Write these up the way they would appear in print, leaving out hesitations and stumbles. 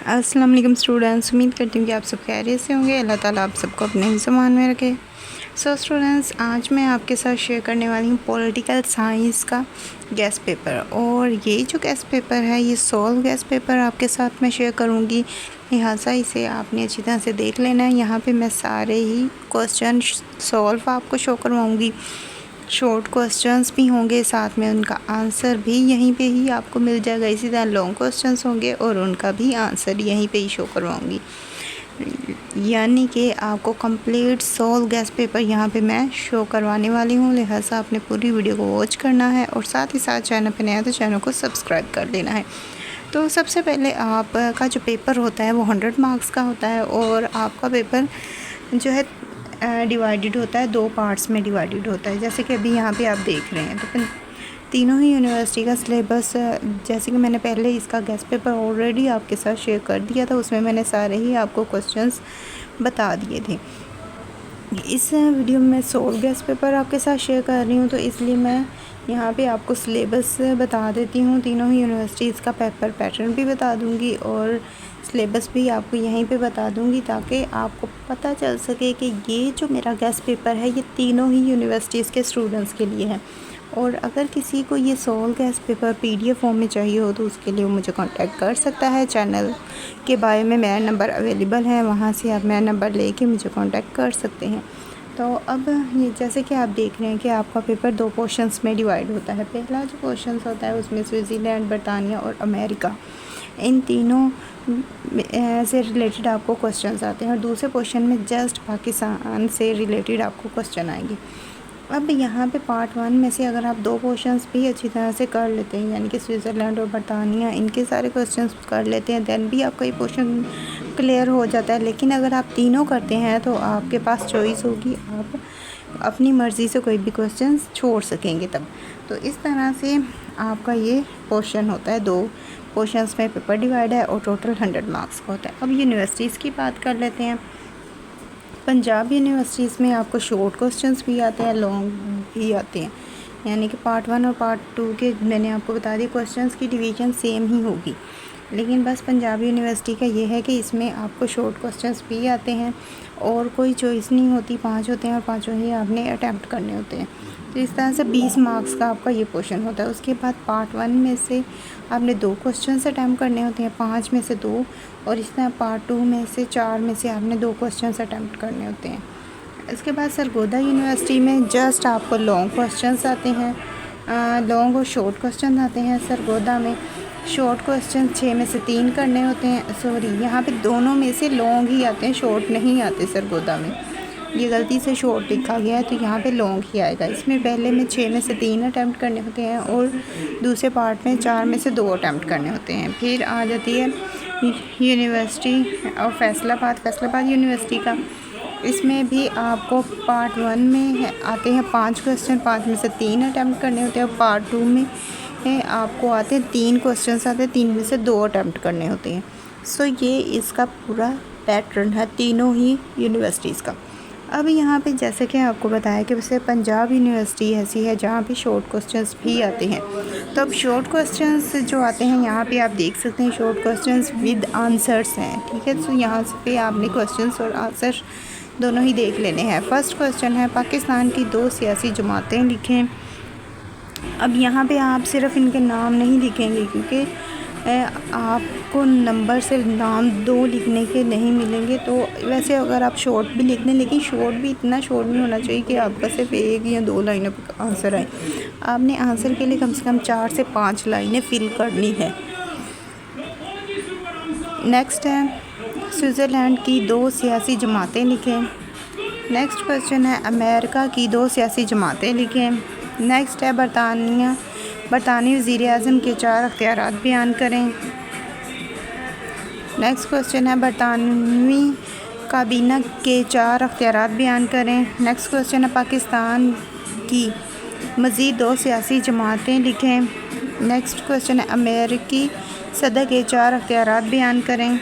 अस्सलाम वालेकुम स्टूडेंट्स, उम्मीद करती हूँ कि आप सब खैरियत से होंगे। अल्लाह ताला आप सबको अपने ही ज़मान में रखे। सो स्टूडेंट्स, आज मैं आपके साथ शेयर करने वाली हूँ पॉलिटिकल साइंस का गेस्ट पेपर। और ये जो गेस्ट पेपर है, ये सोल्व गेस्ट पेपर आपके साथ मैं शेयर करूँगी, लिहाजा इसे आपने अच्छी तरह से देख लेना है। यहाँ पे मैं सारे ही क्वेश्चन सॉल्व आपको शो करवाऊँगी। शॉर्ट क्वेश्चंस भी होंगे, साथ में उनका आंसर भी यहीं पे ही आपको मिल जाएगा। इसी तरह लॉन्ग क्वेश्चंस होंगे और उनका भी आंसर यहीं पे ही शो करवाऊँगी। यानी कि आपको कंप्लीट सोल गेस्ट पेपर यहाँ पे मैं शो करवाने वाली हूँ। लिहाजा आपने पूरी वीडियो को वॉच करना है और साथ ही साथ चैनल पे नया तो चैनल को सब्सक्राइब कर लेना है। तो सबसे पहले आपका जो पेपर होता है वो 100 मार्क्स का होता है और आपका पेपर जो है डिवाइडेड होता है, 2 पार्ट्स में डिवाइडेड होता है। जैसे कि अभी यहाँ पे आप देख रहे हैं तो तीनों ही यूनिवर्सिटी का सिलेबस, जैसे कि मैंने पहले इसका गेस्ट पेपर ऑलरेडी आपके साथ शेयर कर दिया था, उसमें मैंने सारे ही आपको क्वेश्चंस बता दिए थे। इस वीडियो में 100 गेस्ट पेपर आपके साथ शेयर कर रही हूँ, तो इसलिए मैं यहाँ पे आपको सिलेबस बता देती हूँ। तीनों ही यूनिवर्सिटीज़ का पेपर पैटर्न भी बता दूँगी और सिलेबस भी आपको यहीं पे बता दूँगी, ताकि आपको पता चल सके कि ये जो मेरा गेस्ट पेपर है ये तीनों ही यूनिवर्सिटीज़ के स्टूडेंट्स के लिए है। और अगर किसी को ये सोल गेस्ट पेपर PDF फॉर्म में चाहिए हो तो उसके लिए वो मुझे कांटेक्ट कर सकता है। चैनल के बारे में मेरा नंबर अवेलेबल है, वहाँ से आप मेरा नंबर लेके मुझे कांटेक्ट कर सकते हैं। तो अब ये जैसे कि आप देख रहे हैं कि आपका पेपर 2 पोर्शंस में डिवाइड होता है। पहला जो पोर्शंस होता है उसमें स्विट्ज़रलैंड, बरतानिया और अमेरिका, इन तीनों से रिलेटेड आपको क्वेश्चंस आते हैं और दूसरे पोर्शन में जस्ट पाकिस्तान से रिलेटेड आपको क्वेश्चन आएंगे। अब यहाँ पे पार्ट 1 में से अगर आप 2 पोर्शंस भी अच्छी तरह से कर लेते हैं, यानी कि स्विट्ज़रलैंड और बरतानिया, इनके सारे क्वेश्चंस कर लेते हैं, दैन भी आपका ये पोर्शन क्लियर हो जाता है। लेकिन अगर आप तीनों करते हैं तो आपके पास चॉइस होगी, आप अपनी मर्ज़ी से कोई भी क्वेश्चन छोड़ सकेंगे तब। तो इस तरह से आपका ये पोर्शन होता है। 2 पोर्शंस में पेपर डिवाइड है और टोटल 100 मार्क्स का होता है। अब यूनिवर्सिटीज़ की बात कर लेते हैं। पंजाब यूनिवर्सिटीज़ में आपको शॉर्ट क्वेश्चंस भी आते हैं, लॉन्ग भी आते हैं, यानी कि पार्ट 1 और पार्ट 2 के मैंने आपको बता दिया क्वेश्चंस की डिवीज़न सेम ही होगी। लेकिन बस पंजाब यूनिवर्सिटी का ये है कि इसमें आपको शॉर्ट क्वेश्चंस भी आते हैं और कोई चॉइस नहीं होती, 5 होते हैं और पाँचों ही आपने अटैम्प्ट करने होते हैं। तो इस तरह से 20 मार्क्स का आपका ये पोर्शन होता है। उसके बाद पार्ट 1 में से आपने 2 क्वेश्चंस अटैम्प्ट करने होते हैं, 5 में से 2, और इस तरह पार्ट 2 में से 4 में से आपने 2 क्वेश्चंस अटैम्प्ट करने होते हैं। इसके बाद सरगोदा यूनिवर्सिटी में जस्ट आपको लॉन्ग क्वेश्चंस आते हैं, लॉन्ग और शॉर्ट क्वेश्चन आते हैं। सरगोदा में शॉर्ट क्वेश्चन 6 में से 3 करने होते हैं। सॉरी, यहाँ पे दोनों में से लॉन्ग ही आते हैं, शॉर्ट नहीं आते सरगोदा में। ये गलती से शॉर्ट लिखा गया है, तो यहाँ पे लॉन्ग ही आएगा। इसमें पहले में 6 में से 3 अटैम्प्ट करने होते हैं और दूसरे पार्ट में 4 में से 2 अटैम्प्ट करने होते हैं। फिर आ जाती है यूनिवर्सिटी और फैसलाबाद यूनिवर्सिटी का। इसमें भी आपको पार्ट 1 में आते हैं 5 क्वेश्चन, 5 में से 3 अटैम्प्ट करने होते हैं। और पार्ट 2 में आपको आते हैं 3 क्वेश्चन आते हैं, 3 में से 2 अटैम्प्ट करने होते हैं। सो ये इसका पूरा पैटर्न है तीनों ही यूनिवर्सिटीज़ का। अब यहाँ पे जैसे कि आपको बताया कि वैसे पंजाब यूनिवर्सिटी ऐसी है जहाँ पे शॉर्ट क्वेश्चंस भी आते हैं। तो अब शॉर्ट क्वेश्चंस जो आते हैं यहाँ पे आप देख सकते हैं, शॉर्ट क्वेश्चंस विद आंसर्स हैं, ठीक है। तो यहाँ पे आपने क्वेश्चंस और आंसर दोनों ही देख लेने हैं। फर्स्ट क्वेश्चन है, पाकिस्तान की 2 सियासी जमातें लिखें। अब यहाँ पे आप सिर्फ इनके नाम नहीं लिखेंगे, क्योंकि आपको नंबर से नाम 2 लिखने के नहीं मिलेंगे। तो वैसे अगर आप शॉर्ट भी लिख लें, लेकिन शॉर्ट भी इतना शॉर्ट नहीं होना चाहिए कि आपका सिर्फ 1 या 2 लाइनों पर आंसर आए। आपने आंसर के लिए कम से कम 4 से 5 लाइनें फिल करनी है। नेक्स्ट है, स्विट्ज़रलैंड की 2 सियासी जमातें लिखें। नेक्स्ट क्वेश्चन है, अमेरिका की 2 सियासी जमातें लिखें। नेक्स्ट है, बरतानी वज़ीर-ए-आज़म के 4 अख्तियारात बयान करें। नेक्स्ट क्वेश्चन है, बरतानवी काबीना के 4 अख्तियारात बयान करें। नेक्स्ट क्वेश्चन है, पाकिस्तान की मज़ीद 2 सियासी जमातें लिखें। नेक्स्ट क्वेश्चन है, अमेरिकी सदर के 4 अख्तियारात बयान करें।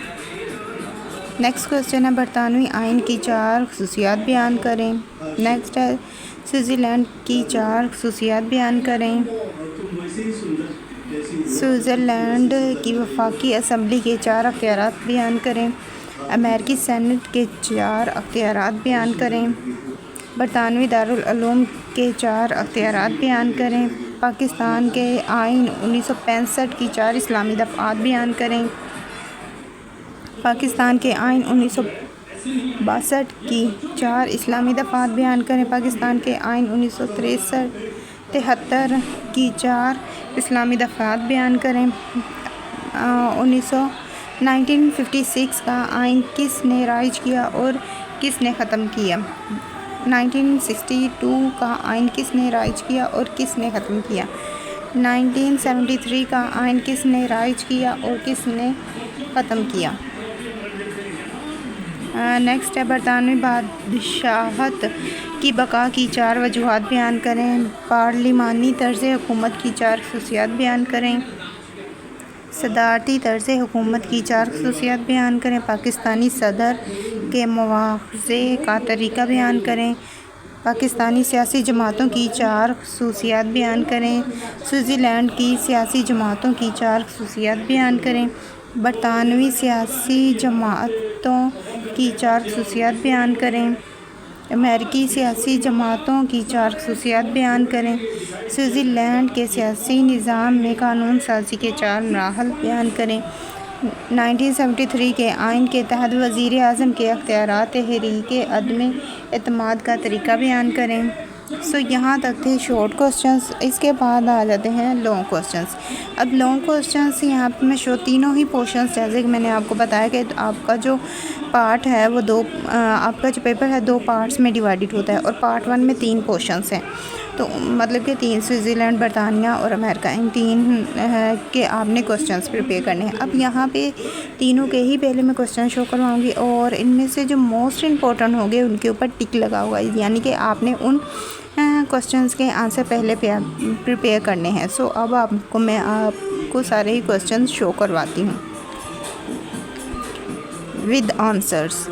नेक्स्ट क्वेश्चन है, बरतानवी आइन की 4 खसूसियात बयान करें। नेक्स्ट है, स्विट्ज़रलैंड की 4 खसूसियात बयान करें। स्विट्ज़रलैंड की वफाकी असम्बली के 4 अख्तियारात बयान करें। अमेरिकी सेनेट के 4 अख्तियारात बयान करें। बरतानवी दारुल उलूम के 4 अख्तियारात बयान करें। पाकिस्तान के आइन 1965 की 4 इस्लामी दफ़ात बयान करें। पाकिस्तान के आइन 1962 की 4 इस्लामी दफ़ात बयान करें। पाकिस्तान के आइन 1973 की 4 इस्लामी दफ़ात बयान करें। 1956 का आइन किसने राइज किया और किसने ख़त्म किया? 1962 का आइन किसने राइज किया और किसने ख़त्म किया? 1973 का आइन किसने राइज किया और किसने ख़त्म किया? नेक्स्ट है बरतानवी बादशाहत की बका की 4 वजूहात बयान करें। पार्लिमानी तर्ज़ हुकूमत की 4 खसूसियात बयान करें। सदारती तर्ज़ हुकूमत की 4 खसूसियात बयान करें। पाकिस्तानी सदर के मुआवज़े का तरीका बयान करें। पाकिस्तानी सियासी जमातों की 4 खसूसियात बयान करें। स्विट्ज़रलैंड की सियासी जमातों की 4 खसूसियात बयान करें। बरतानवी सियासी जमातों की 4 खसूसियात बयान करें। अमेरिकी सियासी जमातों की 4 खसूसियात बयान करें। स्विट्ज़रलैंड के सियासी निज़ाम में कानून साज़ी के 4 मराहल बयान करें। 1973 के आइन के तहत वज़ीर आज़म के अख्तियारात तहरीक अदम एतमाद का तरीका बयान करें। सो यहाँ तक थे शॉर्ट क्वेश्चंस। इसके बाद आ जाते हैं लॉन्ग क्वेश्चंस। अब लॉन्ग क्वेश्चंस यहाँ पे मैं तीनों ही पोर्शंस, जैसे कि मैंने आपको बताया कि आपका जो पार्ट है वो आपका जो पेपर है 2 पार्ट्स में डिवाइडेड होता है और पार्ट 1 में 3 पोर्शंस हैं। तो मतलब कि 3 स्विट्ज़रलैंड, बरतानिया और अमेरिका, इन 3 के आपने क्वेश्चंस प्रिपेयर करने हैं। अब यहाँ पे तीनों के ही पहले मैं क्वेश्चन शो करवाऊँगी और इनमें से जो मोस्ट इम्पोर्टेंट होंगे उनके ऊपर टिक लगा हुआ है, यानी कि आपने उन क्वेश्चंस के आंसर पहले प्रिपेयर करने हैं। सो अब मैं आपको सारे ही क्वेश्चंस शो करवाती हूँ विद आंसर्स।